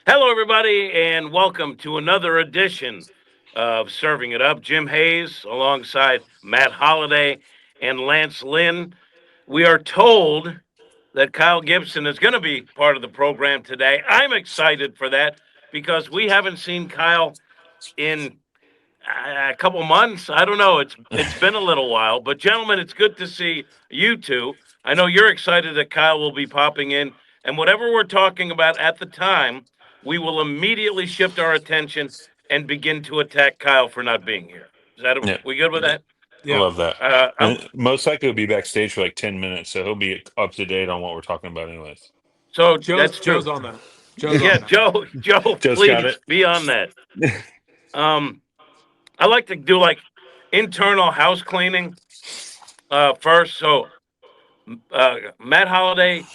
Hello, everybody, and welcome to another edition of Serving It Up. Jim Hayes alongside Matt Holliday and Lance Lynn. We are told that Kyle Gibson is going to be part of the program today. I'm excited for that because we haven't seen Kyle in a couple months. I don't know. It's been a little while, but gentlemen, it's good to see you two. I know you're excited that Kyle will be popping in, and whatever we're talking about at the time, we will immediately shift our attention and begin to attack Kyle for not being here. Is that Yeah, we good with that? I Yeah. love that. I'm And most likely he'll be backstage for like 10 minutes, so he'll be up to date on what we're talking about anyways. so Joe's that's Joe's true. on that. Joe's Yeah, on that. Joe, Just got please it. be on that. Um, I like to do like internal house cleaning first. So Matt Holliday,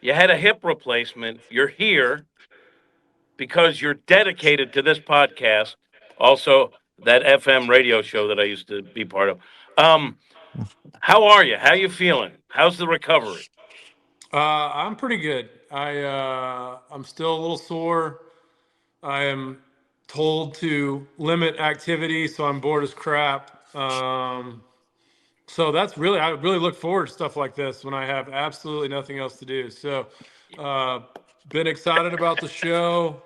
you had a hip replacement. You're here because you're dedicated to this podcast. Also, that FM radio show that I used to be part of. Um, how are you? How you feeling? How's the recovery? I'm pretty good. I'm still a little sore. I am told to limit activity, so I'm bored as crap. So that's really I really look forward to stuff like this when I have absolutely nothing else to do. So, uh, been excited about the show.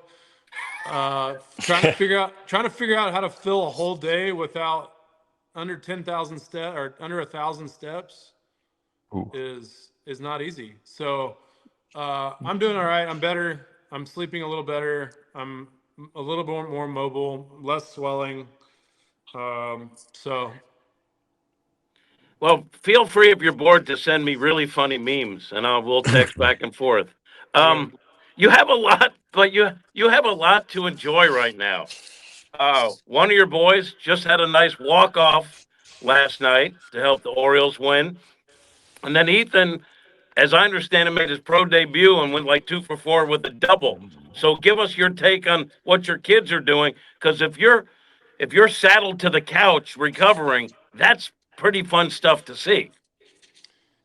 Trying to figure out how to fill a whole day without under 10,000 steps or under 1,000 steps Ooh. is not easy. So I'm doing all right. I'm better. I'm sleeping a little better. I'm a little bit more mobile, less swelling. So Well, feel free if you're bored to send me really funny memes, and we'll text back and forth. okay. Um, you have a lot, but you have a lot to enjoy right now. One of your boys just had a nice walk off last night to help the Orioles win, and then Ethan, as I understand it, made his pro debut and went like 2 for 4 with a double. So give us your take on what your kids are doing, because if you're saddled to the couch recovering, that's pretty fun stuff to see.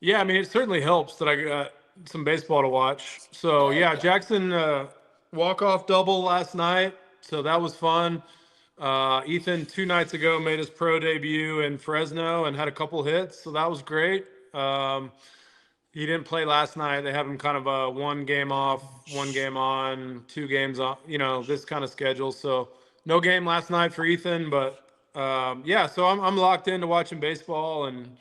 Yeah, I mean, it certainly helps that I got some baseball to watch. So yeah, Jackson walk off double last night, so that was fun. Ethan 2 nights ago made his pro debut in Fresno and had a couple hits, so that was great. Um, he didn't play last night. They have him kind of a 1 game off, 1 game on, 2 games on, this kind of schedule. So no game last night for Ethan, but yeah, so I'm locked into watching baseball and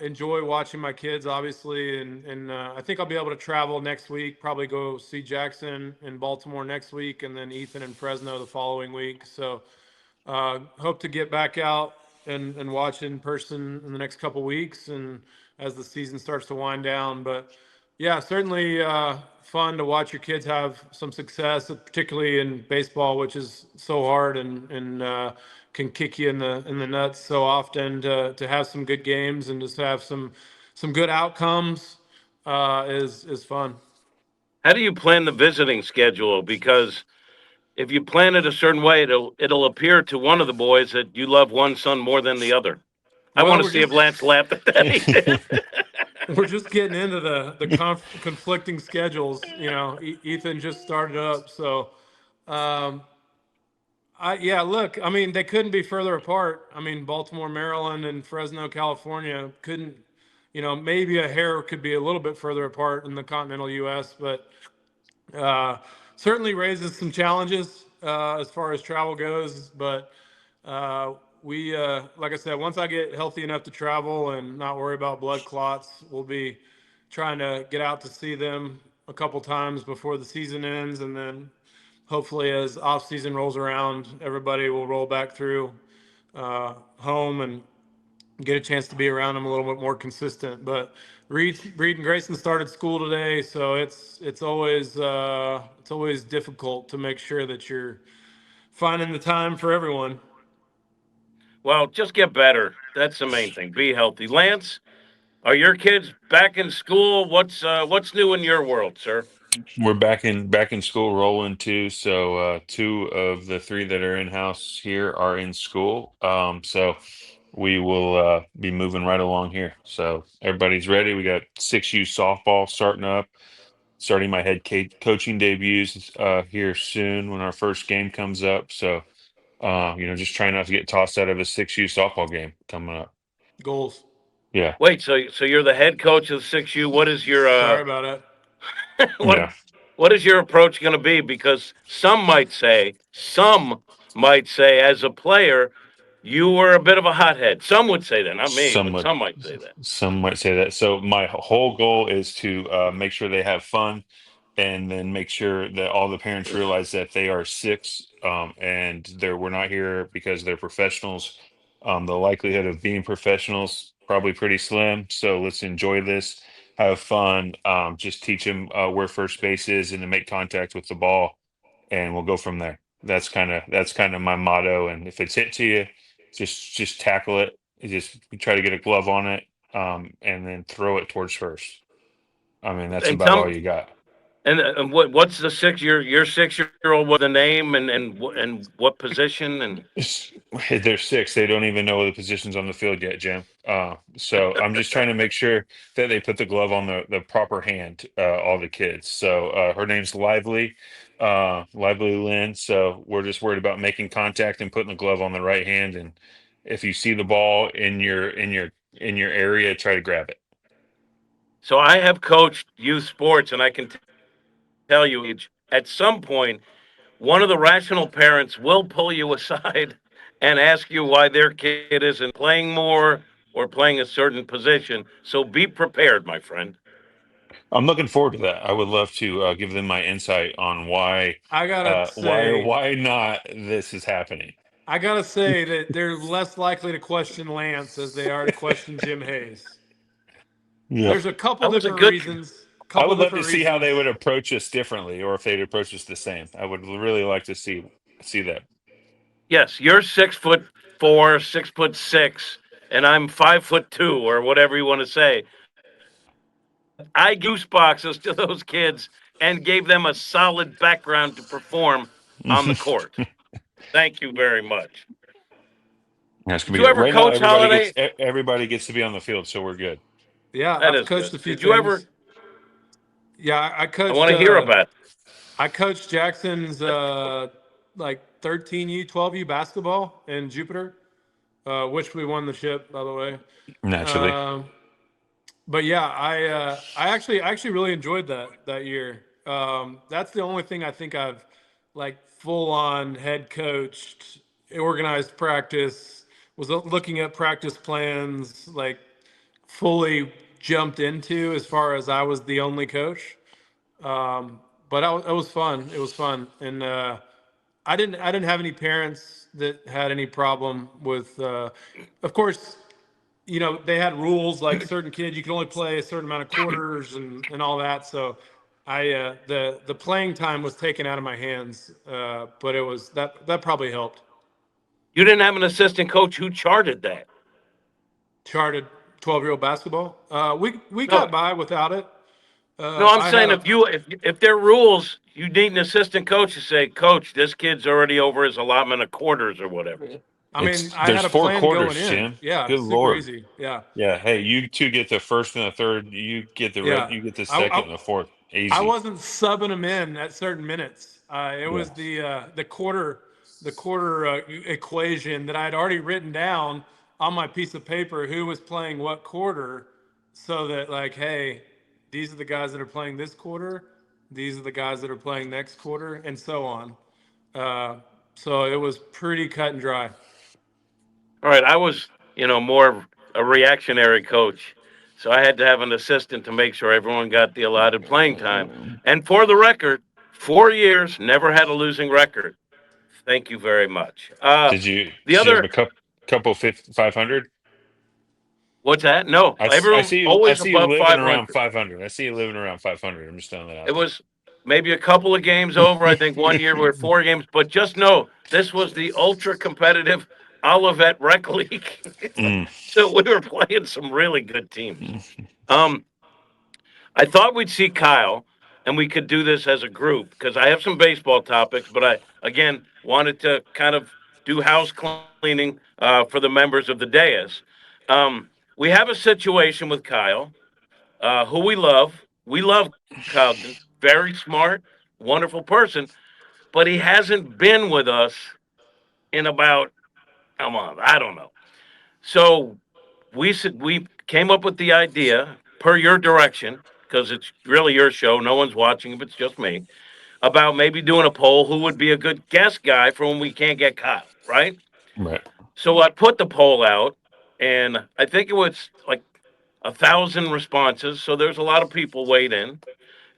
enjoy watching my kids, obviously, and I think I'll be able to travel next week. Probably go see Jackson in Baltimore next week, and then Ethan in Fresno the following week. So hope to get back out and watch in person in the next couple weeks, and as the season starts to wind down. But yeah, certainly fun to watch your kids have some success, particularly in baseball, which is so hard and can kick you in the nuts so often. To have some good games and just have some good outcomes is fun. How do you plan the visiting schedule? Because if you plan it a certain way, it'll appear to one of the boys that you love one son more than the other. I Well, want to see if Lance laughed at that. He did. we're just getting into the conflicting schedules. Ethan just started up, so um, yeah. Look, I mean, they couldn't be further apart. I mean, Baltimore, Maryland, and Fresno, California couldn't. Maybe a hair could be a little bit further apart in the continental U.S., but uh, certainly raises some challenges as far as travel goes. But uh, like I said, once I get healthy enough to travel and not worry about blood clots, we'll be trying to get out to see them a couple times before the season ends, and then hopefully, as off season rolls around, everybody will roll back through home and get a chance to be around them a little bit more consistent. But Reed and Grayson started school today, so it's always difficult to make sure that you're finding the time for everyone. Well, just get better. That's the main thing. Be healthy. Lance, are your kids back in school? What's new in your world, sir? We're back in school rolling too. So two of the three that are in house here are in school. So we will be moving right along here. So everybody's ready. We got 6U softball starting up. starting my coaching debuts here soon when our first game comes up. So, just trying not to get tossed out of a 6U softball game coming up. Goals. Yeah, Wait, so you're the head coach of the 6U. What is your Sorry about it. what yeah, what is your approach going to be? Because some might say, as a player, you were a bit of a hothead. Some would say that, not me, some but would, some might say that. some might say that. So my whole goal is to make sure they have fun, and then make sure that all the parents realize that they are six, and we're not here because they're professionals. The likelihood of being professionals probably pretty slim. So let's enjoy this, have fun, just teach them where first base is and to make contact with the ball, and we'll go from there. That's kind of my motto. And if it's hit to you, just tackle it. Just try to get a glove on it, and then throw it towards first. I mean, that's And about tell all you got. and what's the six your 6 year old? What the name and what position and It's- They're six. They don't even know the positions on the field yet, Jim. So I'm just trying to make sure that they put the glove on the proper hand, all the kids. So her name's Lively Lynn. So we're just worried about making contact and putting the glove on the right hand. And if you see the ball in your area, try to grab it. so I have coached youth sports, and I can tell you, age at some point, one of the rational parents will pull you aside and ask you why their kid isn't playing more or playing a certain position. So be prepared, my friend. I'm looking forward to that. I would love to give them my insight on why, I gotta why or say, why not this is happening. I gotta say that they're less likely to question Lance as they are to question Jim Hayes. Yeah. There's a couple That was a different good. reasons. I Couple would love to different see how they reasons. would approach us differently, or if they'd approach us the same. I would really like to see that. Yes, you're 6'4", 6'6", and I'm 5'2", or whatever you want to say. But I gave gooseboxes to those kids and gave them a solid background to perform on the court. Thank you very much. That's gonna Did be you good. ever Right now, coach Holiday? everybody gets to be on the field, so we're good. Yeah, That I've is coached good. a few Did you ever? things. Yeah, I I coached. want to hear about it. I coached Jackson's like 13U, 12U basketball in Jupiter, which we won the ship, by the way. Naturally. Um, but yeah, I actually really enjoyed that year. That's the only thing I think I've like full on head coached, organized practice, was looking at practice plans, like fully jumped into as far as I was the only coach. But it was fun. It was fun, and I didn't have any parents that had any problem with. Of course, they had rules like certain kids you can only play a certain amount of quarters and all that. So the playing time was taken out of my hands, but it was that probably helped. You didn't have an assistant coach who charted that. Charted 12-year-old basketball. We No, got by without it. no, I'm I had saying a if there are rules, you need an assistant coach to say, Coach, this kid's already over his allotment of quarters or whatever. I mean, I There's had a four plan going quarters, in. Jim. Yeah, Good super Lord. easy. Yeah, Yeah. Hey, you two get the first and the third. You get yeah. you get the I, second I and the fourth. I Easy. wasn't subbing them in at certain minutes. It Yeah. was the quarter equation that I had already written down on my piece of paper who was playing what quarter, so that like, hey, these are the guys that are playing this quarter, these are the guys that are playing next quarter, and so on. Uh, so it was pretty cut and dry. All right, I was, more of a reactionary coach. So I had to have an assistant to make sure everyone got the allotted playing time. And for the record, 4 years, never had a losing record. Thank you very much. The Did you have other, a couple 500? what's that? No, I everyone see you. I always see you above living around 500. 500. I see you living around 500. I'm just throwing that It out there. was maybe a couple of games over. I think one year we were 4 games, but just know this was the ultra competitive Olivet Rec League. Mm. So we were playing some really good teams. Um, I thought we'd see Kyle, and we could do this as a group because I have some baseball topics, but I again wanted to kind of do house cleaning for the members of the dais. We have a situation with Kyle, who we love. We love Kyle. very smart, wonderful person, but he hasn't been with us in about a month. I don't know. So we came up with the idea per your direction because it's really your show. No one's watching if it's just me. About maybe doing a poll who would be a good guest guy for when we can't get Kyle, right? Right. So I put the poll out, and I think it was like 1,000 responses. So there's a lot of people weighed in,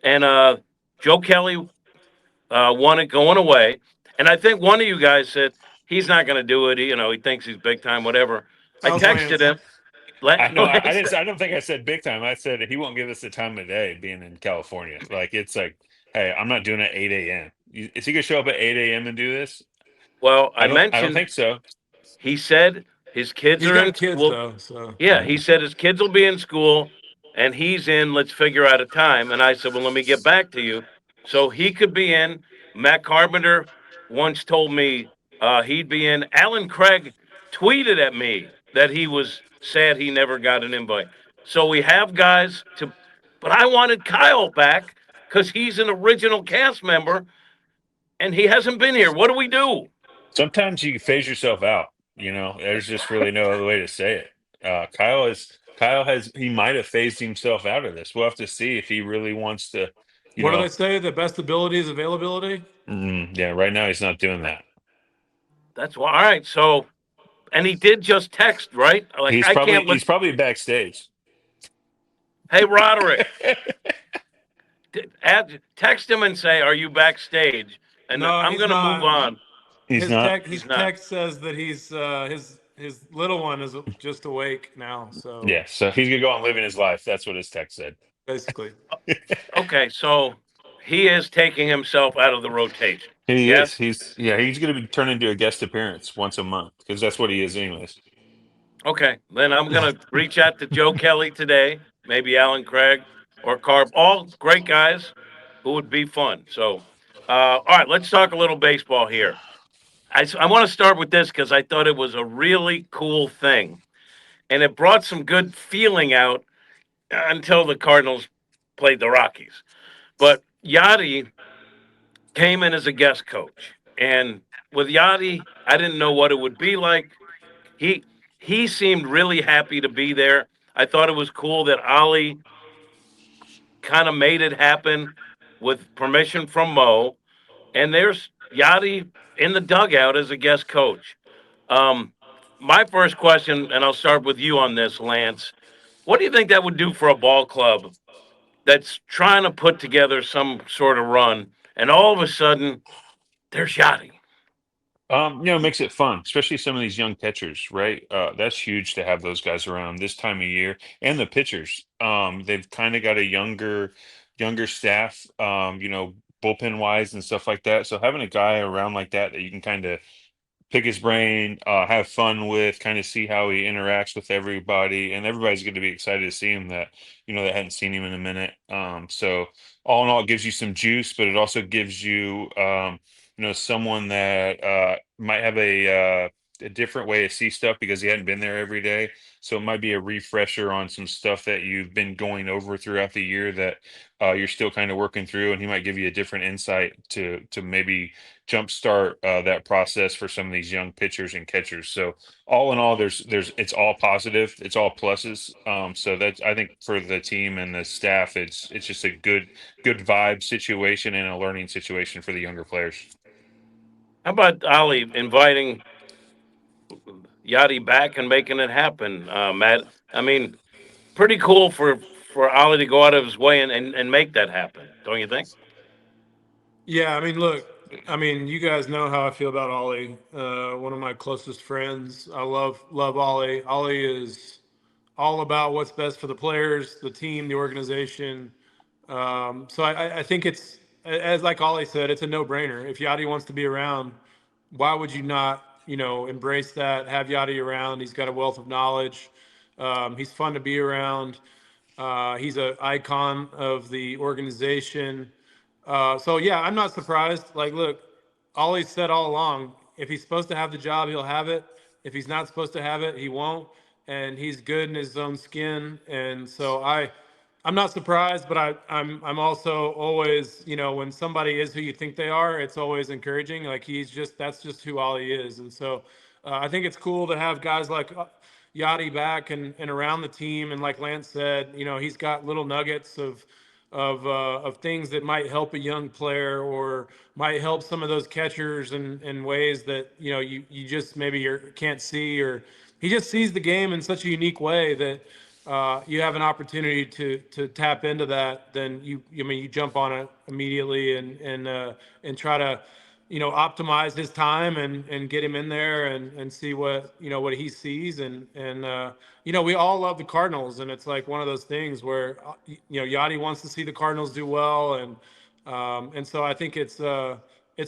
and Joe Kelly wanted going away, and I think one of you guys said he's not going to do it. He thinks he's big time, whatever. I That was texted Lance. him. I know. I Lance, didn't. I don't think I said big time. I said he won't give us the time of day being in California. Like it's like, hey, I'm not doing it at 8 a.m. Is he gonna show up at 8 a.m. and do this? well, I I don't mentioned think so. he said his kids He's are got in kids school. though, so Yeah, he Yeah. said his kids will be in school and he's in. Let's figure out a time. And I said, well, let me get back to you. So he could be in. Matt Carpenter once told me he'd be in. Alan Craig tweeted at me that he was sad he never got an invite. So we have guys to, but I wanted Kyle back because he's an original cast member and he hasn't been here. What do we do? Sometimes you phase yourself out. There's just really no other way to say it. Kyle has he might have phased himself out of this. We'll have to see if he really wants to. You what do know, they say? The best ability is availability. yeah. Right now he's not doing that. That's why. All right. So, and he did just text, right? Like, He's I probably can't he's let, probably backstage. hey, Roderick, text him and say, "Are you backstage?" And No, I'm he's gonna move not. on. He's not. His He's not. text says that his little one is just awake now. So Yeah. So he's gonna go on living his life. That's what his text said. basically, Okay, so he is taking himself out of the rotation. He is. Yes. He's going to be turned into a guest appearance once a month because that's what he is, anyways. Okay, then I'm gonna reach out to Joe Kelly today, maybe Alan Craig or Carp, all great guys who would be fun. So, all right, let's talk a little baseball here. I want to start with this because I thought it was a really cool thing, and it brought some good feeling out until the Cardinals played the Rockies. But Yadi came in as a guest coach, and with Yadi, I didn't know what it would be like. He he seemed really happy to be there. I thought it was cool that Ali kind of made it happen with permission from Mo. And there's Yadi in the dugout as a guest coach. Um, my first question, and I'll start with you on this, Lance. What do you think that would do for a ball club that's trying to put together some sort of run, and all of a sudden there's Yachty? It makes it fun, especially some of these young pitchers, right? That's huge to have those guys around this time of year, and the pitchers. They've kind of got a younger staff, bullpen wise and stuff like that. So having a guy around like that you can kind of pick his brain, have fun with, kind of see how he interacts with everybody, and everybody's going to be excited to see him that that hadn't seen him in a minute. So all in all, it gives you some juice, but it also gives you someone that might have a different way to see stuff because he hadn't been there every day. So it might be a refresher on some stuff that you've been going over throughout the year that you're still kind of working through, and he might give you a different insight to maybe jumpstart that process for some of these young pitchers and catchers. So all in all, there's it's all positive, it's all pluses. So that's I think for the team and the staff, it's just a good vibe situation and a learning situation for the younger players. How about Ali inviting Yachty back and making it happen, Matt? I mean, pretty cool for Ali to go out of his way and make that happen, don't you think? yeah. I mean, look. I mean, you guys know how I feel about Ollie. One of my closest friends. I love Ollie. Ollie is all about what's best for the players, the team, the organization. So I think it's as like Ollie said, it's a no brainer. If Yadi wants to be around, why would you not, embrace that? Have Yadi around. He's got a wealth of knowledge. He's fun to be around. He's an icon of the organization. So yeah, I'm not surprised. Like, look, Ollie's said all along, if he's supposed to have the job, he'll have it. If he's not supposed to have it, he won't. And he's good in his own skin. And so I'm not surprised, but I'm also always, when somebody is who you think they are, it's always encouraging. Like that's just who Ollie is. And so I think it's cool to have guys like Yadi back and around the team. And like Lance said, he's got little nuggets of things that might help a young player or might help some of those catchers in ways that, you just maybe can't see, or he just sees the game in such a unique way that you have an opportunity to tap into that. Then you jump on it immediately and try to optimize his time and get him in there and see what he sees. And we all love the Cardinals, and it's like one of those things where Yadi wants to see the Cardinals do well. And so I think it's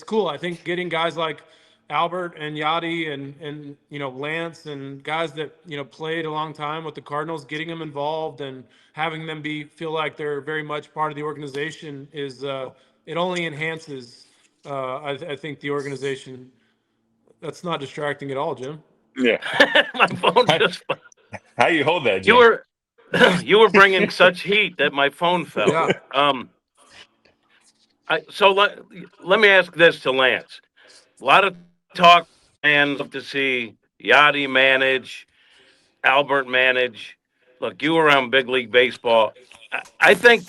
cool. I think getting guys like Albert and Yadi and Lance and guys that played a long time with the Cardinals, getting them involved and having them feel like they're very much part of the organization is it only enhances I think the organization. That's not distracting at all, Jim. Yeah. My phone How, just how you hold that, you Jim? were you were bringing such heat that my phone fell. Yeah. So let me ask this to Lance. A lot of talk fans love to see Yadi manage, Albert manage. Look, you were around big league baseball. I, I think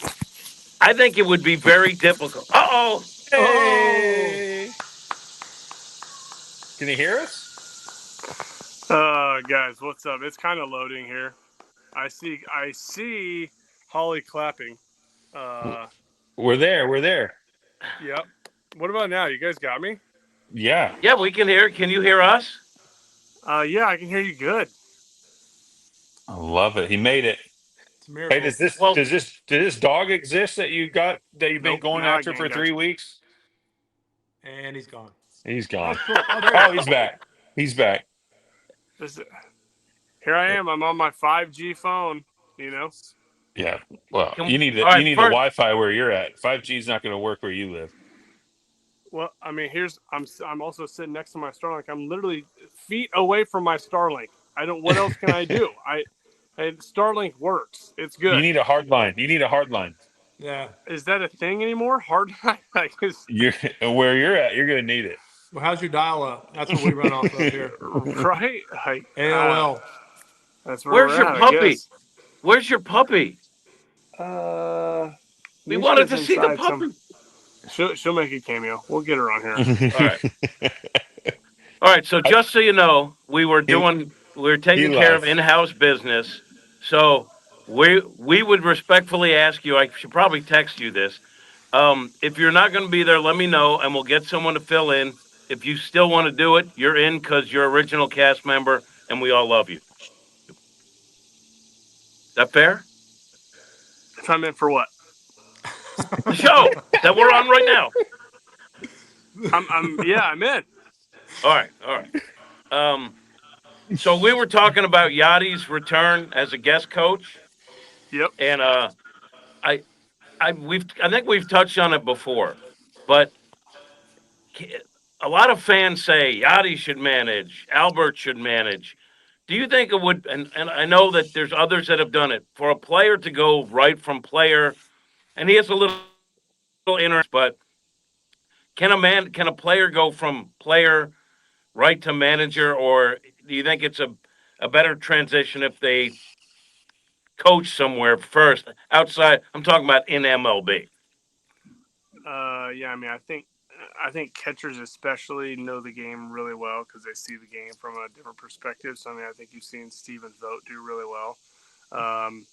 I think it would be very difficult. Uh oh. Oh. Hey, can you hear us? Guys, what's up? It's kind of loading here. I see Holly clapping. Uh, We're there. We're there. yep. What about now? You guys got me? Yeah. Yeah, we can hear. Can you hear us? Yeah, I can hear you good. I love it. He made it. It's a Hey, miracle. Well, does this dog exist that you've been Nope, going now I after can, for guys. 3 weeks? And he's gone. He's Oh, gone. cool. Oh, there you Oh, go. he's back. He's back. This, here I am. I'm on my 5G phone. You know. Yeah. Well, all you right. need the First, Wi-Fi where you're at. 5G is not going to work where you live. Well, I mean, I'm also sitting next to my Starlink. I'm literally feet away from my Starlink. I don't. What else can I do? And Starlink works. It's You good. need a hard line. You need a hard line. Yeah. Is that a thing anymore? Hard like You're where you're at. You're going to need it. Well, how's your dial up? That's what we run off of here. right? Like AOL. that's where where's we're your at, I puppy? guess. Where's your puppy? Uh, We wanted Mishka's to see the inside some. puppy. She'll make a cameo. We'll get her on here. All right. All right. So I, just so you know, he we were he taking care of left. in-house business. So we would respectfully ask you. I should probably text you this. If you're not going to be there, let me know, and we'll get someone to fill in. If you still want to do it, you're in because you're original cast member, and we all love you. Is that fair? If I'm in for what? The show that we're on right now. I'm in. All right. All right. Um, so we were talking about Yadi's return as a guest coach, Yep. and I I think we've touched on it before, but a lot of fans say Yadi should manage, Albert should manage. Do you think it would? And I know that there's others that have done it for a player to go right from player, and he has a little interest, but can a player go from player right to manager, or do you think it's a better transition if they coach somewhere first outside? I'm talking about in MLB. Yeah. I mean, I think catchers especially know the game really well because they see the game from a different perspective. So I mean, I think you've seen Steven Vogt do really well. Um,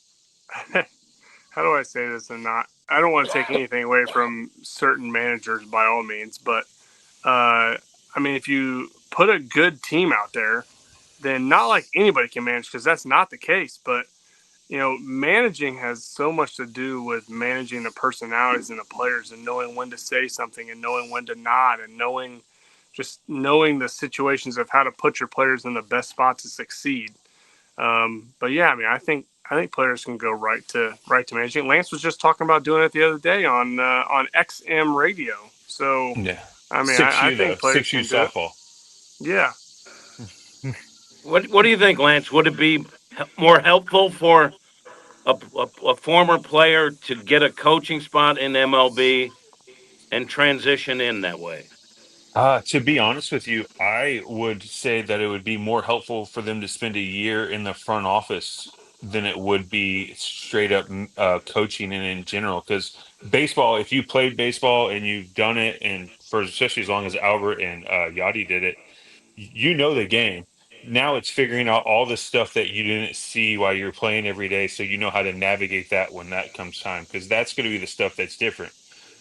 how do I say this and not? I don't want to take anything away from certain managers by all means, but I mean, if you put a good team out there, then not like anybody can manage because that's not the case. But managing has so much to do with managing the personalities and the players and knowing when to say something and knowing when to not and knowing the situations of how to put your players in the best spot to succeed. But yeah, I mean, I think players can go right to managing. Lance was just talking about doing it the other day on XM radio. So Yeah. I mean, Six I U though. think players 6U can do it. softball. Yeah. What do you think, Lance? Would it be more helpful for a former player to get a coaching spot in MLB and transition in that way? To be honest with you, I would say that it would be more helpful for them to spend a year in the front office than it would be straight up coaching and in general. Because baseball, if you played baseball and you've done it, and for especially as long as Albert and Yadi did it, you know the game. Now it's figuring out all the stuff that you didn't see while you're playing every day, so you know how to navigate that when that comes time. Because that's going to be the stuff that's different.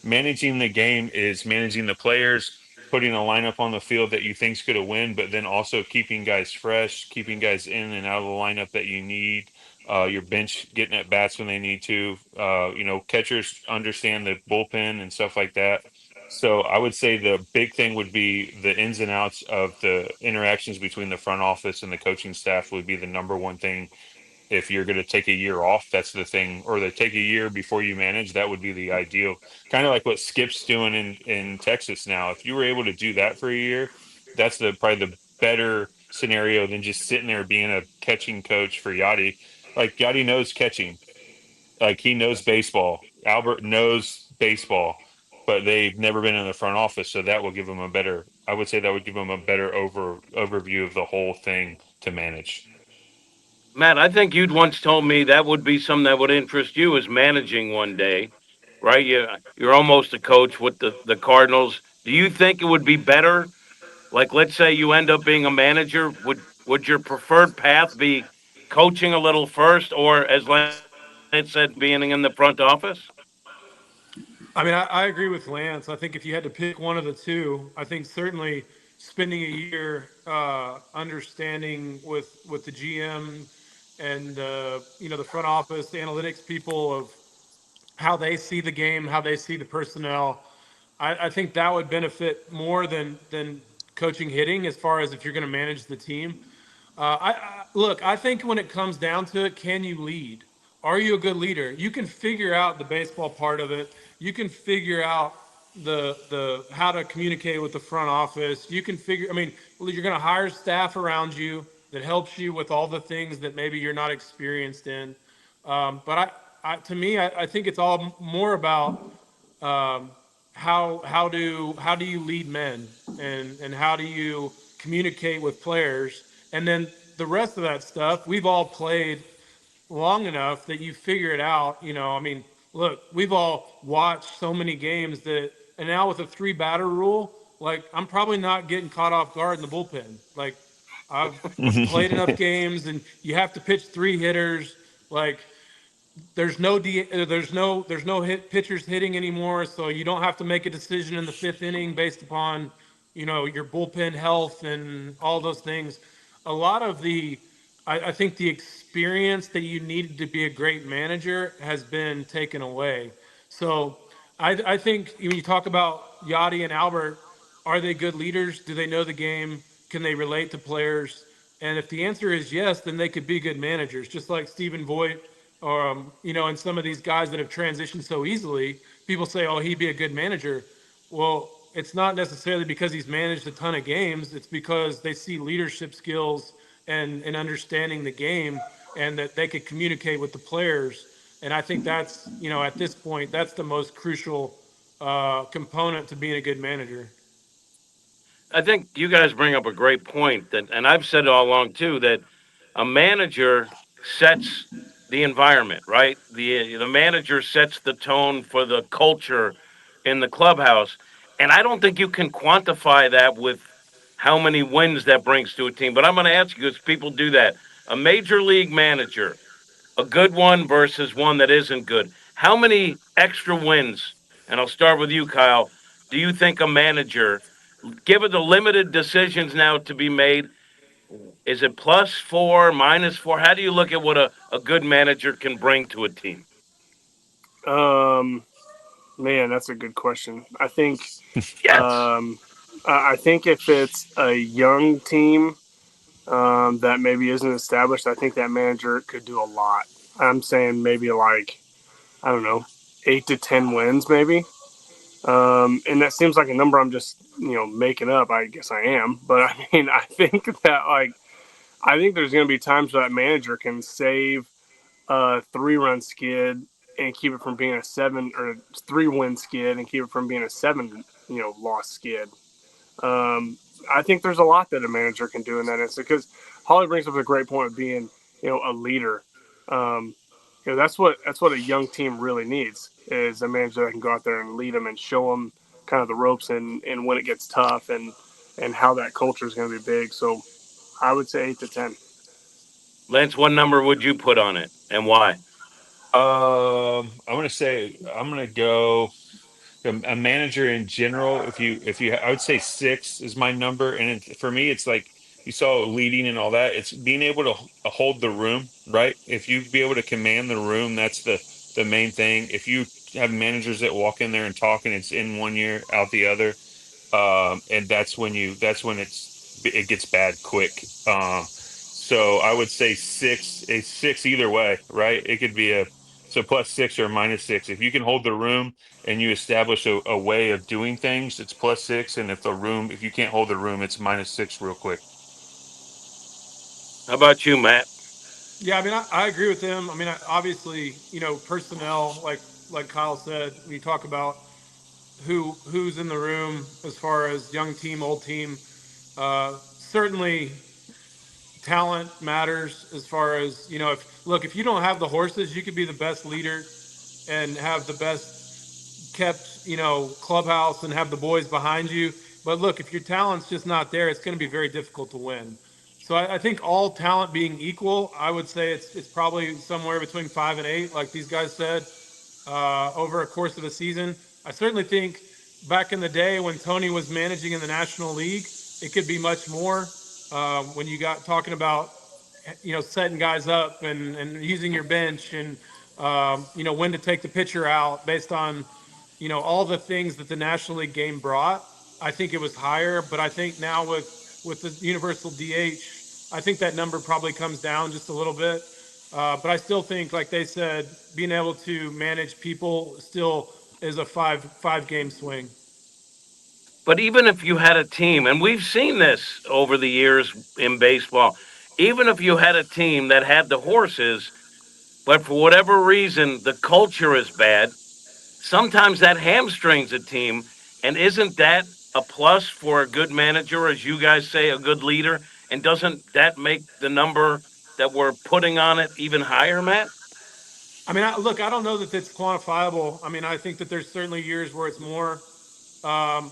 Managing the game is managing the players, putting a lineup on the field that you think's going to win, but then also keeping guys fresh, keeping guys in and out of the lineup that you need. Your bench getting at bats when they need to. Catchers understand the bullpen and stuff like that. So I would say the big thing would be the ins and outs of the interactions between the front office and the coaching staff would be the number one thing. If you're going to take a year off, that's the thing, or they take a year before you manage, that would be the ideal. Kind of like what Skip's doing in Texas now. If you were able to do that for a year, that's the probably the better scenario than just sitting there being a catching coach for Yachty. Like Yachty knows catching, like he knows baseball. Albert knows baseball, but they've never been in the front office, so that will give them a better. I would say that would give them a better overview of the whole thing to manage. Matt, I think you'd once told me that would be something that would interest you as managing one day, right? You're almost a coach with the Cardinals. Do you think it would be better? Like, let's say you end up being a manager. Would your preferred path be coaching a little first, or as Lance said, being in the front office? I mean, I agree with Lance. I think if you had to pick one of the two, I think certainly spending a year understanding with the GM and the front office, the analytics people of how they see the game, how they see the personnel. I think that would benefit more than coaching hitting as far as if you're going to manage the team. Look. I think when it comes down to it, can you lead? Are you a good leader? You can figure out the baseball part of it. You can figure out the how to communicate with the front office. You can figure. I mean, well, you're going to hire staff around you that helps you with all the things that maybe you're not experienced in. But to me, I think it's all more about um, how do you lead men and how do you communicate with players, and then the rest of that stuff we've all played long enough that you figure it out. I mean, look, we've all watched so many games that, and now with a three batter rule, like I'm probably not getting caught off guard in the bullpen. Like I've played enough games, and you have to pitch three hitters. Like there's no hit pitchers hitting anymore, so you don't have to make a decision in the fifth inning based upon your bullpen health and all those things. A lot of I think the experience that you needed to be a great manager has been taken away. So I think when you talk about Yachty and Albert, are they good leaders? Do they know the game? Can they relate to players? And if the answer is yes, then they could be good managers, just like Stephen Voigt, or and some of these guys that have transitioned so easily. People say, "Oh, he'd be a good manager." Well, it's not necessarily because he's managed a ton of games. It's because they see leadership skills and understanding the game, and that they could communicate with the players. And I think that's at this point that's the most crucial component to being a good manager. I think you guys bring up a great point that, and I've said it all along too, that a manager sets the environment, right? The manager sets the tone for the culture in the clubhouse, and I don't think you can quantify that with how many wins that brings to a team. But I'm going to ask you, because people do that, a major league manager, a good one versus one that isn't good. How many extra wins? And I'll start with you, Kyle. Do you think a manager, given the limited decisions now to be made, is it plus four, minus four? How do you look at what a good manager can bring to a team? Um, Man, that's a good question. Yes. I think if it's a young team that maybe isn't established, I think that manager could do a lot. I'm saying maybe like I don't know, 8 to 10 wins, maybe. And that seems like a number I'm just making up. I guess I am, but I mean, I think that I think there's going to be times where that manager can save a 3-run skid and keep it from being a 3-win skid and keep it from being a 7 loss skid. Um, I think there's a lot that a manager can do in that instance because Holly brings up a great point of being a leader. Um, that's what a young team really needs is a manager that can go out there and lead them and show them kind of the ropes and when it gets tough and how that culture is going to be big. So I would say 8 to 10. Lance, what number would you put on it and why? I'm gonna go a manager in general. If you, I would say 6 is my number, and for me, it's like you saw leading and all that. It's being able to hold the room, right? If you be able to command the room, that's the main thing. If you have managers that walk in there and talk, and it's in one ear out the other, and that's when it gets bad quick. So I would say 6 either way, right? It could be a so +6 or -6. If you can hold the room and you establish a way of doing things, it's +6. And if you can't hold the room, it's -6 real quick. How about you, Matt? Yeah, I mean, I agree with him. I mean, obviously, personnel, like Kyle said, when you talk about who's in the room as far as young team, old team, certainly talent matters as far as if you don't have the horses, you could be the best leader and have the best kept clubhouse and have the boys behind you. But look, if your talent's just not there, it's going to be very difficult to win. So I think all talent being equal, I would say it's probably somewhere between 5 and 8, like these guys said, over a course of a season. I certainly think back in the day when Tony was managing in the National League, it could be much more. When you got talking about setting guys up and using your bench and when to take the pitcher out based on all the things that the National League game brought. I think it was higher, but I think now with the universal DH, I think that number probably comes down just a little bit. But I still think, like they said, being able to manage people still is a five game swing. But even if you had a team, and we've seen this over the years in baseball, even if you had a team that had the horses, but for whatever reason the culture is bad, sometimes that hamstrings a team. And isn't that a plus for a good manager, as you guys say, a good leader? And doesn't that make the number that we're putting on it even higher, Matt? I mean, look, I don't know that it's quantifiable. I mean, I think that there's certainly years where it's more. Um,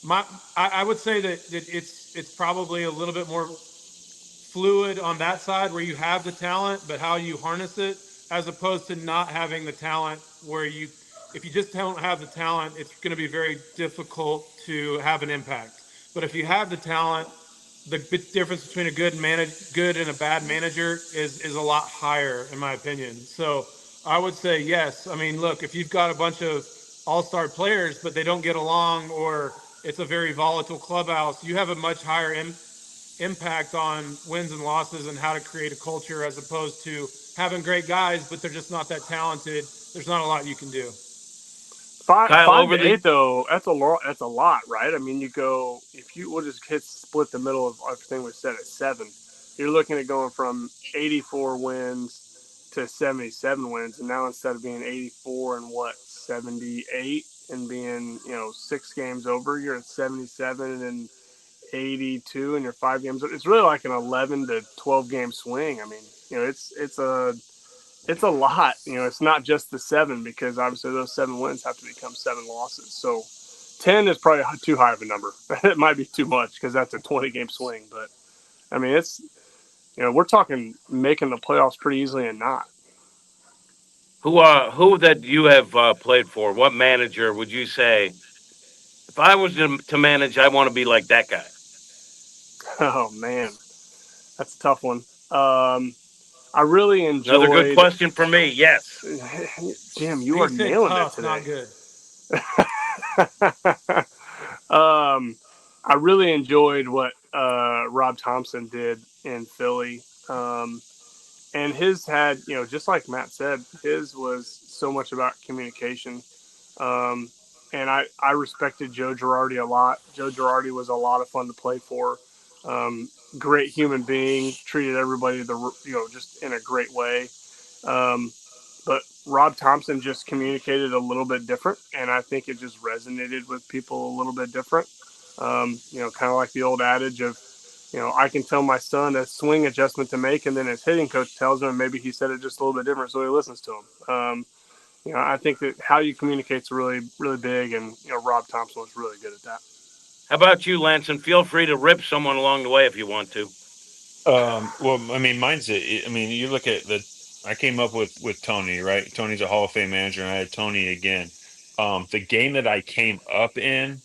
my, I would say that it's probably a little bit more fluid on that side where you have the talent, but how you harness it, as opposed to not having the talent where if you just don't have the talent, it's going to be very difficult to have an impact. But if you have the talent, the difference between a good and a bad manager is a lot higher, in my opinion. So I would say yes. I mean, look, if you've got a bunch of all-star players, but they don't get along, or it's a very volatile clubhouse, you have a much higher impact on wins and losses and how to create a culture as opposed to having great guys, but they're just not that talented. There's not a lot you can do. Five Kyle, five over to the eight though, that's a lot. That's a lot, right? I mean, you go if you will just hit split the middle of everything we said at 7. You're looking at going from 84 wins to 77 wins, and now instead of being 84 and 78 and being 6 games over, you're at 77 and 82, and you're 5 games. It's really like an 11 to 12 game swing. I mean, it's a lot. It's not just the 7 because obviously those 7 wins have to become 7 losses. So 10 is probably too high of a number. It might be too much because that's a 20 game swing. But I mean, we're talking making the playoffs pretty easily and not. who that you have played for, what manager would you say, if I was to manage, I want to be like that guy? Oh man, that's a tough one. I really Another good enjoyed. question for me. Yes. Jim, you He are said nailing it tough, today. not good. um, I really enjoyed what Rob Thompson did in Philly. And his had, just like Matt said, his was so much about communication. Um, and I respected Joe Girardi a lot. Joe Girardi was a lot of fun to play for. Um, Great human being, treated everybody just in a great way. Um, but Rob Thompson just communicated a little bit different, and I think it just resonated with people a little bit different. Kind of like the old adage of, I can tell my son a swing adjustment to make, and then his hitting coach tells him, and maybe he said it just a little bit different, so he listens to him. I think that how you communicate is really, really big, and Rob Thompson was really good at that. How about you, Lance? And feel free to rip someone along the way if you want to. Well, I mean, I mean, you look at the. I came up with Tony, right? Tony's a Hall of Fame manager, and I had Tony again. The game that I came up in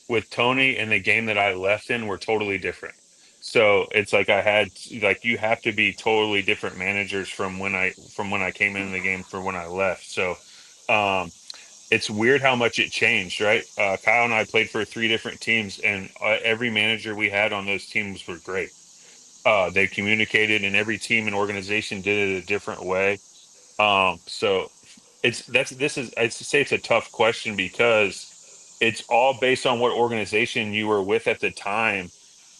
with Tony and the game that I left in were totally different. So it's like I had like you have to be totally different managers from when I came in the game for when I left. So um, it's weird how much it changed, right? Kyle and I played for three different teams, and every manager we had on those teams were great. They communicated, and every team and organization did it a different way. So it's that's this is I'd say it's a tough question because it's all based on what organization you were with at the time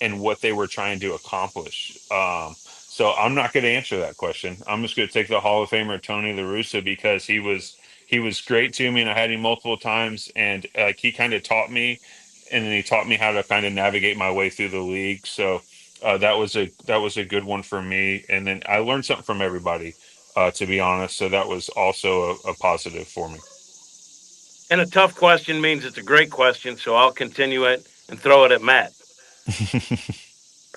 and what they were trying to accomplish. So I'm not going to answer that question. I'm just going to take the Hall of Famer Tony La Russa because he was great to me, and I had him multiple times, and like he kind of taught me, and then he taught me how to kind of navigate my way through the league. So that was a good one for me, and then I learned something from everybody, to be honest. So that was also a positive for me. And a tough question means it's a great question, so I'll continue it and throw it at Matt.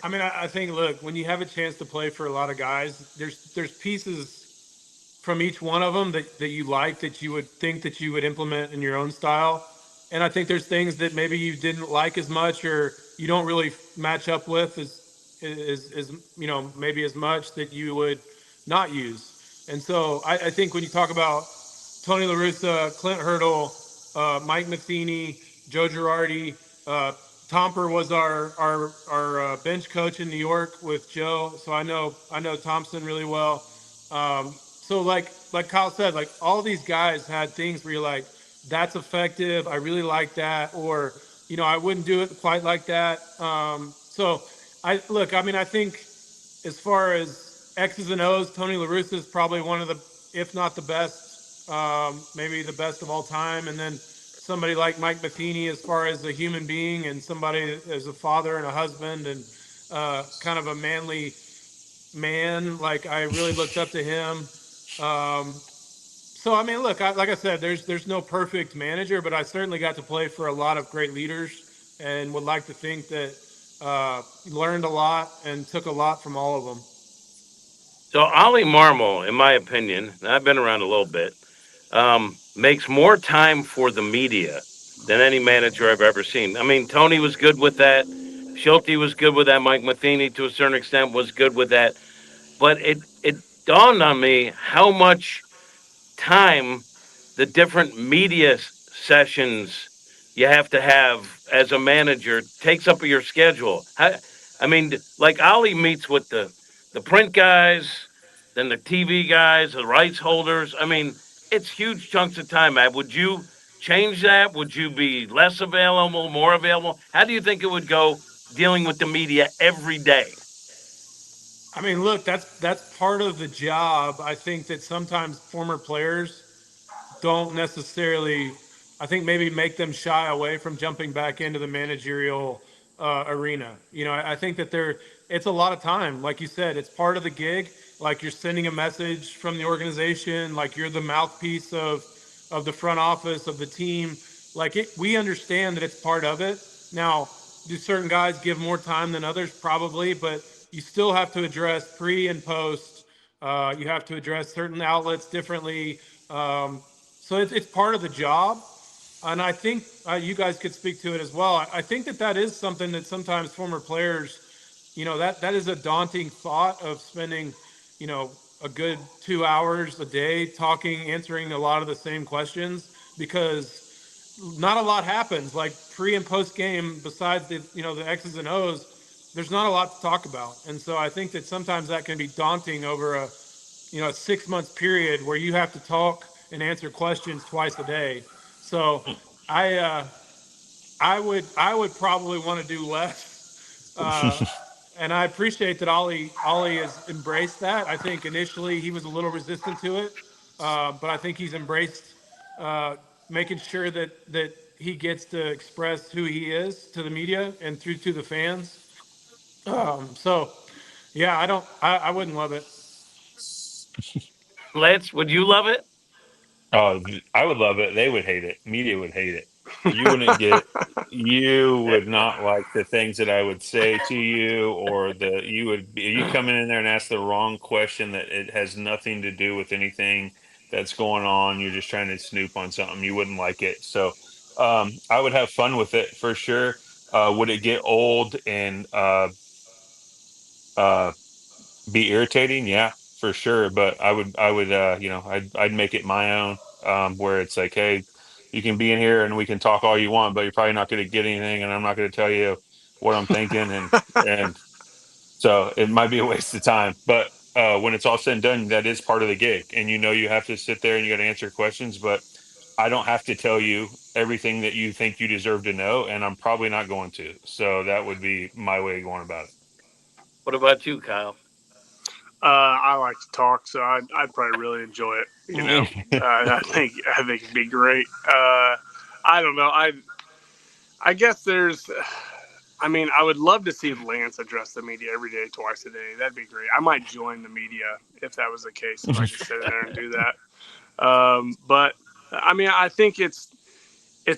I mean, I think look, when you have a chance to play for a lot of guys, there's pieces from each one of them that you like that you would think that you would implement in your own style. And I think there's things that maybe you didn't like as much or you don't really match up with as maybe as much that you would not use. And so I think when you talk about Tony La Russa, Clint Hurdle, Mike Matheny, Joe Girardi, Tomper was our bench coach in New York with Joe, so I know Thompson really well. So like Kyle said, like all these guys had things where you're like, that's effective. I really like that, or I wouldn't do it quite like that. So I look. I mean, I think as far as X's and O's, Tony La Russa is probably one of the, if not the best, maybe the best of all time. And then somebody like Mike Matheny, as far as a human being and somebody as a father and a husband and kind of a manly man, like I really looked up to him. Um, so I mean, look, like I said, there's no perfect manager, but I certainly got to play for a lot of great leaders, and would like to think that learned a lot and took a lot from all of them. So Ollie Marmol, in my opinion, and I've been around a little bit, makes more time for the media than any manager I've ever seen. I mean, Tony was good with that. Schulte was good with that. Mike Matheny, to a certain extent, was good with that. But it dawned on me how much time the different media sessions you have as a manager takes up of your schedule. I mean, like Ollie meets with the print guys, then the TV guys, the rights holders. I mean, it's huge chunks of time. Matt, would you change that? Would you be less available, more available? How do you think it would go dealing with the media every day? I mean, look, that's part of the job. I think that sometimes former players don't necessarily, I think maybe make them shy away from jumping back into the managerial arena. I think that it's a lot of time. Like you said, it's part of the gig. Like you're sending a message from the organization, like you're the mouthpiece of the front office of the team. We understand that it's part of it. Now, do certain guys give more time than others? Probably, but you still have to address pre and post. You have to address certain outlets differently. So it's part of the job. And I think you guys could speak to it as well. I think that is something that sometimes former players, that is a daunting thought of spending, a good 2 hours a day talking, answering a lot of the same questions because not a lot happens like pre and post game besides the X's and O's. There's not a lot to talk about. And so I think that sometimes that can be daunting over a 6 month period where you have to talk and answer questions twice a day. So I I would probably want to do less uh, and I appreciate that Ollie has embraced that. I think initially he was a little resistant to it, but I think he's embraced uh, making sure that he gets to express who he is to the media and through to the fans. So, yeah, I wouldn't love it. Lance, would you love it? Oh, I would love it. They would hate it. Media would hate it. You wouldn't get, you would not like the things that I would say to you, or you would be, you come in there and ask the wrong question that it has nothing to do with anything that's going on. You're just trying to snoop on something. You wouldn't like it. So, I would have fun with it for sure. Would it get old and, uh, be irritating? Yeah, for sure. But I would, I'd make it my own, where it's like, hey, you can be in here and we can talk all you want, but you're probably not going to get anything, and I'm not going to tell you what I'm thinking, and so it might be a waste of time. But when it's all said and done, that is part of the gig, and you have to sit there and you got to answer questions, but I don't have to tell you everything that you think you deserve to know, and I'm probably not going to. So that would be my way of going about What about you, Kyle? I like to talk, so I'd probably really enjoy it. it. I think it'd be great. I don't know. I guess there's. I mean, I would love to see Lance address the media every day, twice a day. That'd be great. I might join the media if that was the case, if I could sit in there and do that. But I mean, I think it's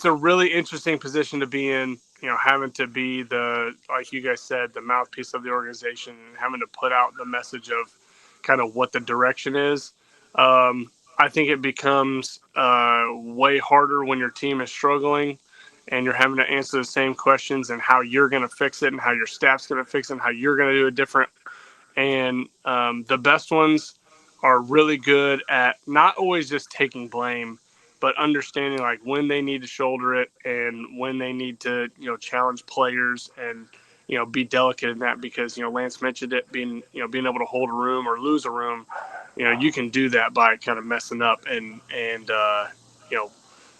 a really interesting position to be in. Having to be the, like you guys said, the mouthpiece of the organization, and having to put out the message of kind of what the direction is. I think it becomes way harder when your team is struggling and you're having to answer the same questions and how you're going to fix it and how your staff's going to fix it and how you're going to do it different. And the best ones are really good at not always just taking blame, but understanding like when they need to shoulder it and when they need to challenge players and be delicate in that, because Lance mentioned it, being able to hold a room or lose a room. You can do that by kind of messing up and you know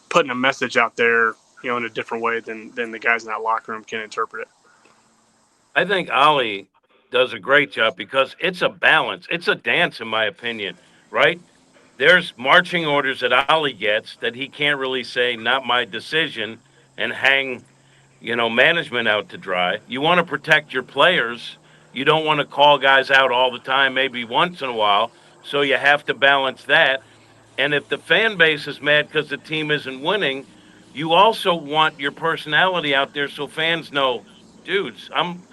putting a message out there in a different way than the guys in that locker room can interpret it. I think Ollie does a great job because it's a balance. It's a dance, in my opinion, right? There's marching orders that Ollie gets that he can't really say, not my decision, and hang, management out to dry. You want to protect your players. You don't want to call guys out all the time, maybe once in a while. So you have to balance that. And if the fan base is mad because the team isn't winning, you also want your personality out there so fans know, dudes, I'm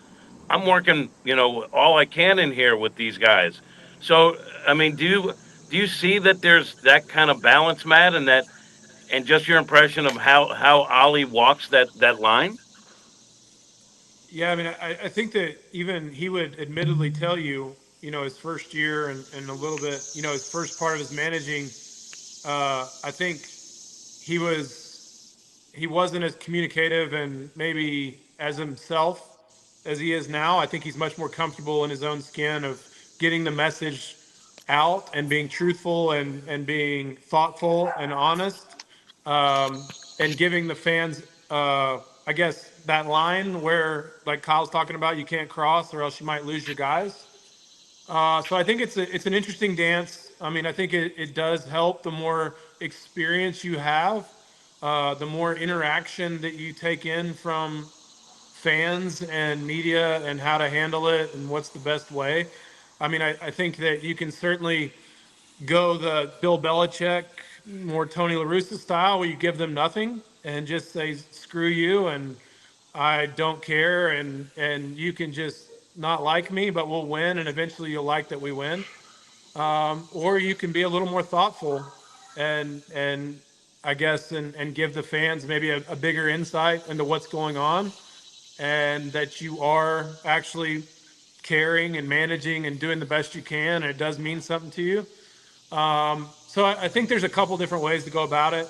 working, all I can in here with these guys. So, I mean, do you see that there's that kind of balance, Matt, and just your impression of how Ollie walks that line? Yeah, I mean, I think that even he would admittedly tell you, his first year and a little bit, his first part of his managing, I think he was he wasn't as communicative and maybe as himself as he is now. I think he's much more comfortable in his own skin of getting the message out and being truthful and being thoughtful and honest, and giving the fans, I guess, that line where, like Kyle's talking about, you can't cross or else you might lose your guys. So I think it's an interesting dance. I mean, I think it does help the more experience you have, the more interaction that you take in from fans and media and how to handle it and what's the best way. I mean, I think that you can certainly go the Bill Belichick, more Tony La Russa style, where you give them nothing and just say screw you and I don't care, and you can just not like me, but we'll win, and eventually you'll like that we win. Or you can be a little more thoughtful and I guess and give the fans maybe a bigger insight into what's going on and that you are actually caring and managing and doing the best you can, and it does mean something to you. So I think there's a couple different ways to go about it.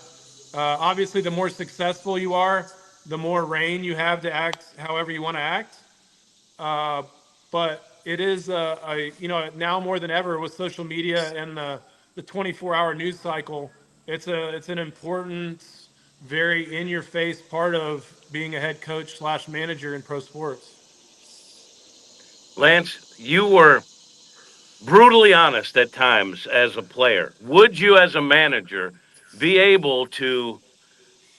Obviously, the more successful you are, the more reign you have to act however you want to act. Uh, but it is now more than ever with social media and the 24-hour news cycle, it's an important, very in your face part of being a head coach slash manager in pro sports. Lance, you were brutally honest at times as a player. Would you, as a manager, be able to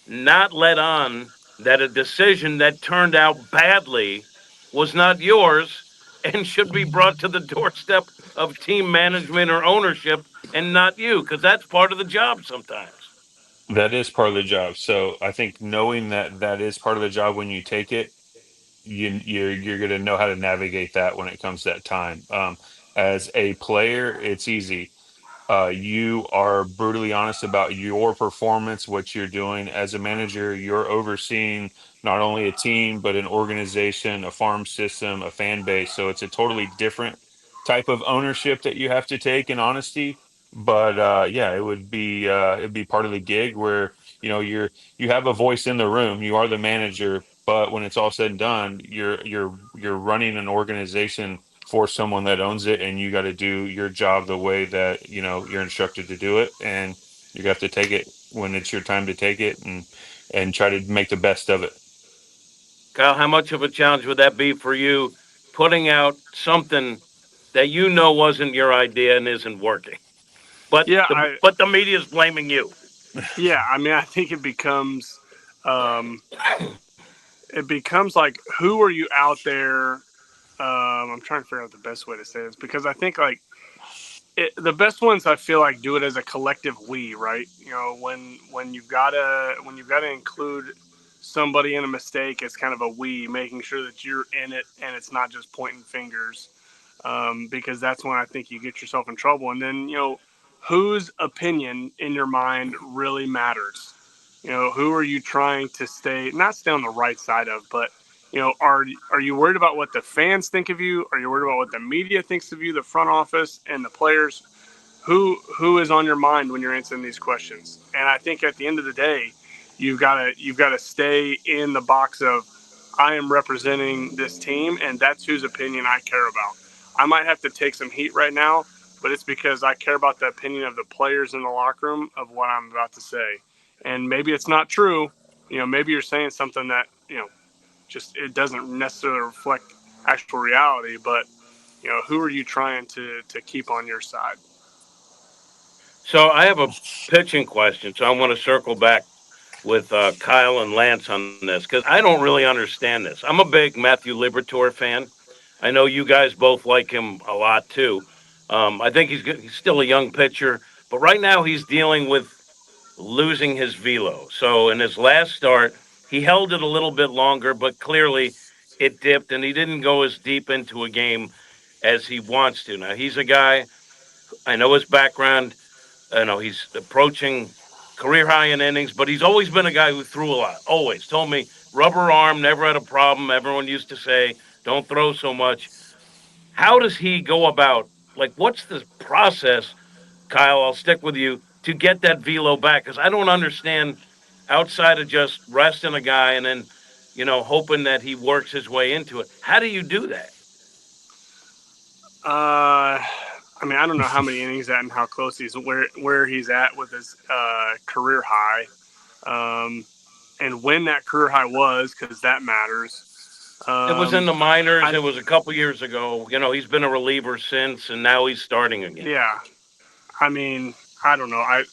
not let on that a decision that turned out badly was not yours and should be brought to the doorstep of team management or ownership and not you? Because that's part of the job sometimes. That is part of the job. So I think knowing that that is part of the job when you take it, you're going to know how to navigate that when it comes to that time. As a player, it's easy. You are brutally honest about your performance, what you're doing as a manager. You're overseeing not only a team, but an organization, a farm system, a fan base. So it's a totally different type of ownership that you have to take in honesty. But yeah, it'd be part of the gig where you have a voice in the room. You are the manager, but when it's all said and done, you're running an organization for someone that owns it, and you got to do your job the way that you're instructed to do it, and you have to take it when it's your time to take it, and try to make the best of it. Kyle, how much of a challenge would that be for you putting out something that you know wasn't your idea and isn't working? But Yeah, the I but the media's blaming you. yeah, I mean, I think um, it becomes like, who are you out there? I'm trying to figure out the best way to say this, because I think like the best ones, I feel like, do it as a collective we, right? You know, when you've gotta include somebody in a mistake, it's kind of a we, making sure that you're in it and it's not just pointing fingers, because that's when I think you get yourself in trouble. And then, whose opinion in your mind really matters? Who are you trying to not stay on the right side of, but are you worried about what the fans think of you? Are you worried about what the media thinks of you, the front office and the players? Who is on your mind when you're answering these questions? And I think at the end of the day, you've got to stay in the box of, I am representing this team, and that's whose opinion I care about. I might have to take some heat right now, but it's because I care about the opinion of the players in the locker room of what I'm about to say. And maybe it's not true. Maybe you're saying something that just it doesn't necessarily reflect actual reality. But who are you trying to keep on your side? So I have a pitching question. So I want to circle back with Kyle and Lance on this because I don't really understand this. I'm a big Matthew Liberatore fan. I know you guys both like him a lot too. I think he's still a young pitcher, but right now he's dealing with losing his velo. So in his last start, he held it a little bit longer, but clearly it dipped and he didn't go as deep into a game as he wants to. Now he's a guy, I know his background. I know he's approaching career high in innings, but he's always been a guy who threw a lot. Always told me rubber arm, never had a problem. Everyone used to say, don't throw so much. How does he go about, like, what's the process, Kyle? I'll stick with you to get that velo back because I don't understand outside of just resting a guy and then, hoping that he works his way into it. How do you do that? I mean, I don't know how many innings at and how close where he's at with his career high, um, and when that career high was, because that matters. It was in Um, the minors. I It was a couple years ago. He's been a reliever since, and now he's starting again. Yeah, I mean, I don't know. I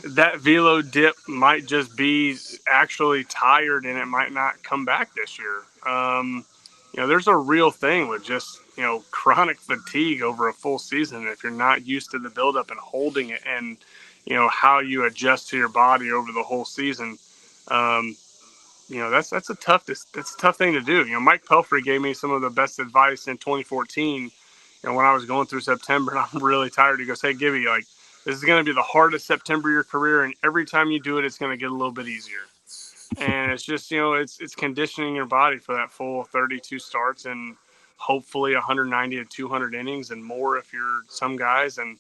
That velo dip might just be actually tired, and it might not come back this year. There's a real thing with just chronic fatigue over a full season if you're not used to the buildup and holding it, and how you adjust to your body over the whole season. Um, that's a tough thing to do. Mike Pelfrey gave me some of the best advice in 2014. When I was going through September and I'm really tired, he goes, "Hey, Gibby, like, this is going to be the hardest September of your career, and every time you do it, it's going to get a little bit easier." And it's just it's conditioning your body for that full 32 starts and hopefully 190 to 200 innings and more if you're some guys. And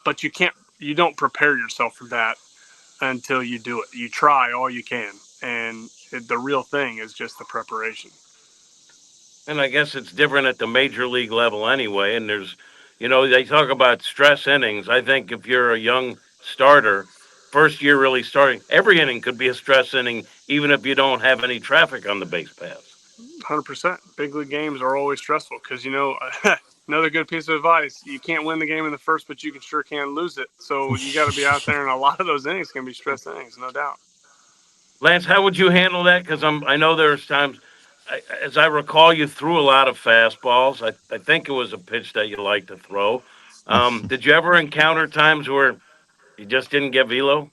but you don't prepare yourself for that until you do it. You try all you can, and the real thing is just the preparation. And I guess it's different at the major league level anyway. And they talk about stress innings. I think if you're a young starter, first year really starting, every inning could be a stress inning, even if you don't have any traffic on the base paths. 100%. Big league games are always stressful because another good piece of advice: you can't win the game in the first, but you can lose it. So you got to be out there, and a lot of those innings can be stress innings, no doubt. Lance, how would you handle that? Because I know there's times, as I recall, you threw a lot of fastballs. I think it was a pitch that you like to throw. Did you ever encounter times where you just didn't get velo?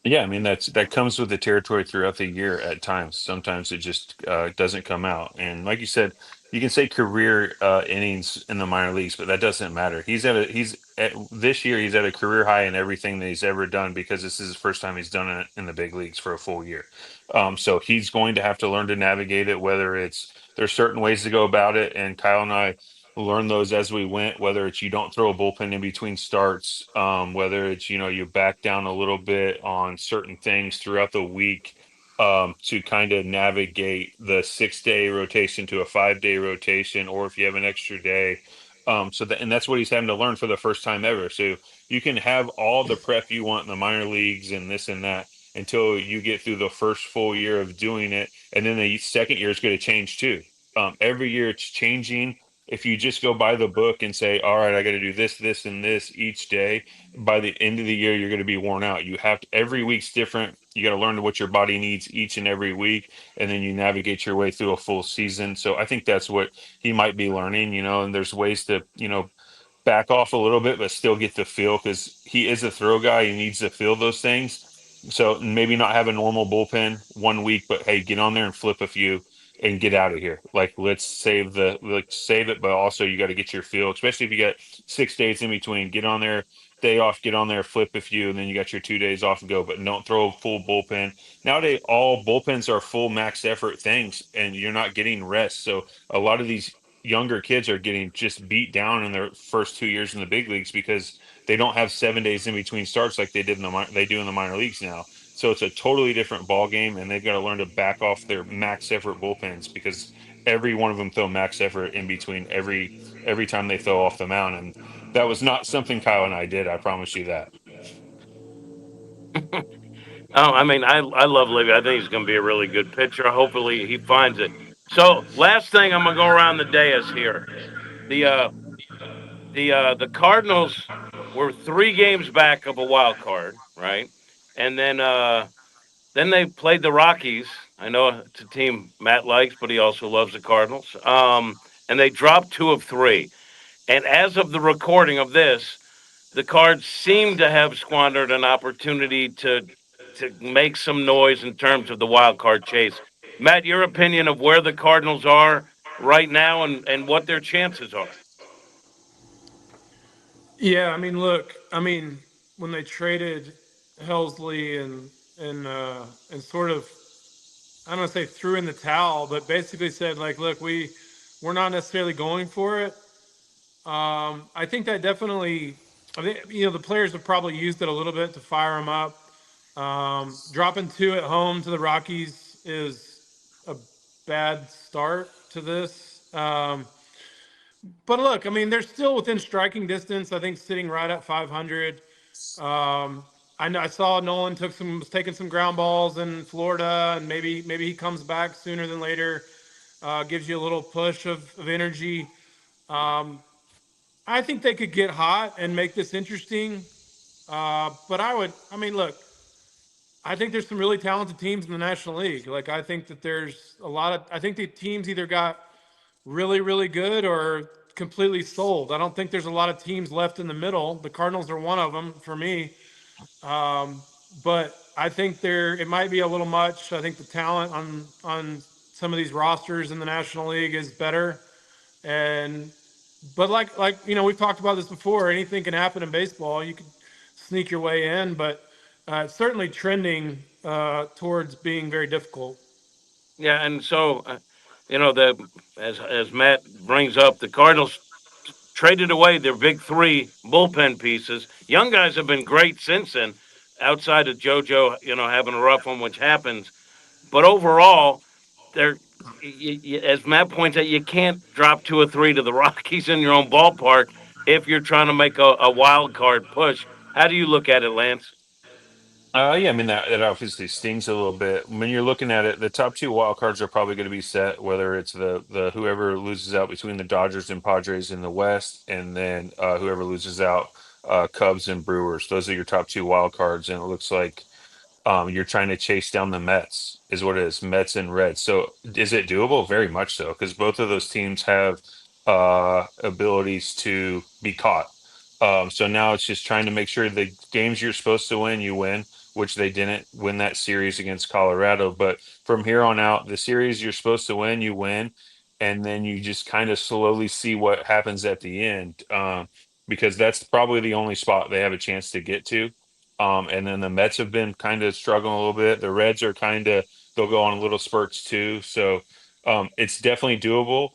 Yeah, I mean that comes with the territory throughout the year at times. Sometimes it just doesn't come out. And like you said, you can say career innings in the minor leagues, but that doesn't matter. He's at this year he's at a career high in everything that he's ever done because this is his first time he's done it in the big leagues for a full year. So he's going to have to learn to navigate it. Whether it's there's certain ways to go about it, and Kyle and I learn those as we went, whether it's you don't throw a bullpen in between starts, whether it's you back down a little bit on certain things throughout the week, to kind of navigate the 6 day rotation to a 5 day rotation, or if you have an extra day. And that's what he's having to learn for the first time ever. So you can have all the prep you want in the minor leagues and this and that until you get through the first full year of doing it, and then the second year is going to change too. Every year it's changing. If you just go by the book and say, all right, I got to do this, this, and this each day, by the end of the year, you're going to be worn out. You have to, every week's different. You got to learn what your body needs each and every week, and then you navigate your way through a full season. So I think that's what he might be learning, and there's ways to, back off a little bit, but still get the feel because he is a throw guy. He needs to feel those things. So maybe not have a normal bullpen 1 week, but hey, get on there and flip a few and get out of here. Like save it, but also you got to get your feel, especially if you got 6 days in between. Get on there, day off, get on there, flip a few, and then you got your 2 days off and go. But don't throw a full bullpen. Nowadays, all bullpens are full max effort things, and you're not getting rest. So a lot of these younger kids are getting just beat down in their first 2 years in the big leagues because they don't have 7 days in between starts like they do in the minor leagues now. So it's a totally different ball game, and they've got to learn to back off their max effort bullpens because every one of them throw max effort in between every time they throw off the mound, and that was not something Kyle and I did. I promise you that. Oh, I mean, I love Livy. I think he's going to be a really good pitcher. Hopefully, he finds it. So, last thing, I'm going to go around the dais here. The the Cardinals were 3 games back of a wild card, right? And then they played the Rockies. I know it's a team Matt likes, but he also loves the Cardinals. And they dropped 2 of 3. And as of the recording of this, the Cards seem to have squandered an opportunity to make some noise in terms of the wild card chase. Matt, your opinion of where the Cardinals are right now and what their chances are? Yeah, I mean, look, I mean, when they traded Helsley and sort of, I don't want to say threw in the towel, but basically said like, look, we're not necessarily going for it. I think that definitely, I think the players have probably used it a little bit to fire them up. Dropping 2 at home to the Rockies is a bad start to this. But look, I mean, they're still within striking distance. I think sitting right at 500. I know I saw Nolan was taking some ground balls in Florida, and maybe he comes back sooner than later. Gives you a little push of energy. Um, I think they could get hot and make this interesting. But I mean, look, I think there's some really talented teams in the National League. Like, I think that I think the teams either got really, really good or completely sold. I don't think there's a lot of teams left in the middle. The Cardinals are one of them for me. Um, but I think it might be a little much. I think the talent on some of these rosters in the National League is better. And but we've talked about this before. Anything can happen in baseball. You can sneak your way in, but it's certainly trending towards being very difficult. Yeah, and so the as Matt brings up, the Cardinals traded away their big 3 bullpen pieces. Young guys have been great since then, outside of JoJo, having a rough one, which happens. But overall, they're as Matt points out, you can't drop 2 or 3 to the Rockies in your own ballpark if you're trying to make a wild card push. How do you look at it, Lance? Yeah, I mean that obviously stings a little bit. When you're looking at it, the top two wild cards are probably going to be set, whether it's the whoever loses out between the Dodgers and Padres in the West, and then whoever loses out, Cubs and Brewers. Those are your top two wild cards, and it looks like you're trying to chase down the Mets, is what it is, Mets and Reds. So is it doable? Very much so, because both of those teams have abilities to be caught. So now it's just trying to make sure the games you're supposed to win, you win, which they didn't win that series against Colorado. But from here on out, the series you're supposed to win, you win. And then you just kind of slowly see what happens at the end, because that's probably the only spot they have a chance to get to. And then the Mets have been kind of struggling a little bit. The Reds are kind of, they'll go on little spurts too. So it's definitely doable.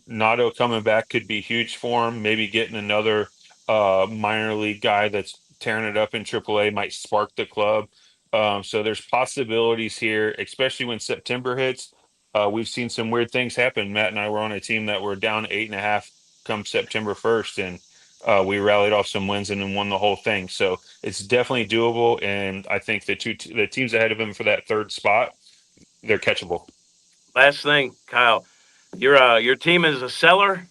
Nato coming back could be huge for him. Maybe getting another minor league guy that's tearing it up in AAA might spark the club. So there's possibilities here, especially when September hits. We've seen some weird things happen. Matt and I were on a team that were down 8.5 come September 1st, and we rallied off some wins and then won the whole thing. So it's definitely doable, and I think the teams ahead of him for that third spot, they're catchable. Last thing, Kyle, your team is a seller,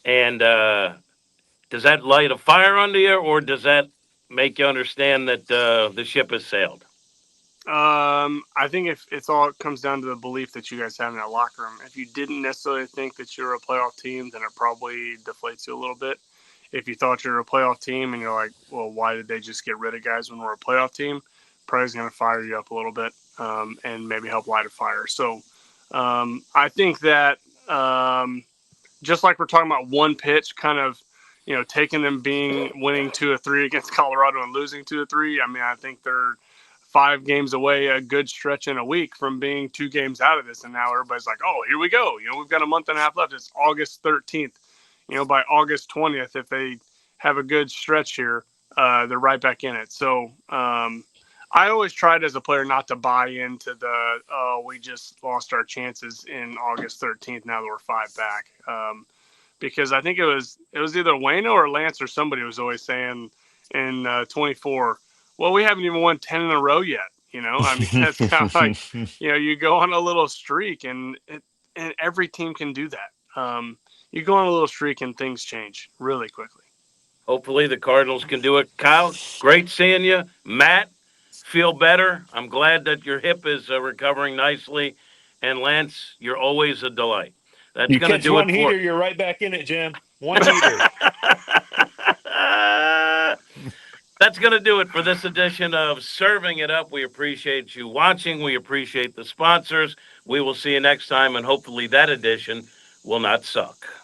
and does that light a fire under you, or does that make you understand that the ship has sailed? I think if it's all it comes down to the belief that you guys have in that locker room. If you didn't necessarily think that you're a playoff team, then it probably deflates you a little bit. If you thought you're a playoff team and you're like, well, why did they just get rid of guys when we're a playoff team? Probably going to fire you up a little bit, and maybe help light a fire. So I think that just like we're talking about one pitch, kind of, taking them being winning 2 or 3 against Colorado and losing 2 or 3. I mean, I think they're 5 games away, a good stretch in a week from being 2 games out of this. And now everybody's like, oh, here we go. We've got a month and a half left. It's August 13th. By August 20th, if they have a good stretch here, they're right back in it. So I always tried as a player not to buy into the, oh, we just lost our chances in August 13th. Now that we're 5 back. Because I think it was either Wayno or Lance or somebody was always saying in 24, well, we haven't even won 10 in a row yet. I mean, that's kind of like, you go on a little streak, and every team can do that. You go on a little streak and things change really quickly. Hopefully, the Cardinals can do it. Kyle, great seeing you. Matt, feel better. I'm glad that your hip is recovering nicely. And Lance, you're always a delight. That's You going to catch do one it for. heater, you're right back in it, Jim. One heater. That's going to do it for this edition of Serving It Up. We appreciate you watching. We appreciate the sponsors. We will see you next time, and hopefully that edition will not suck.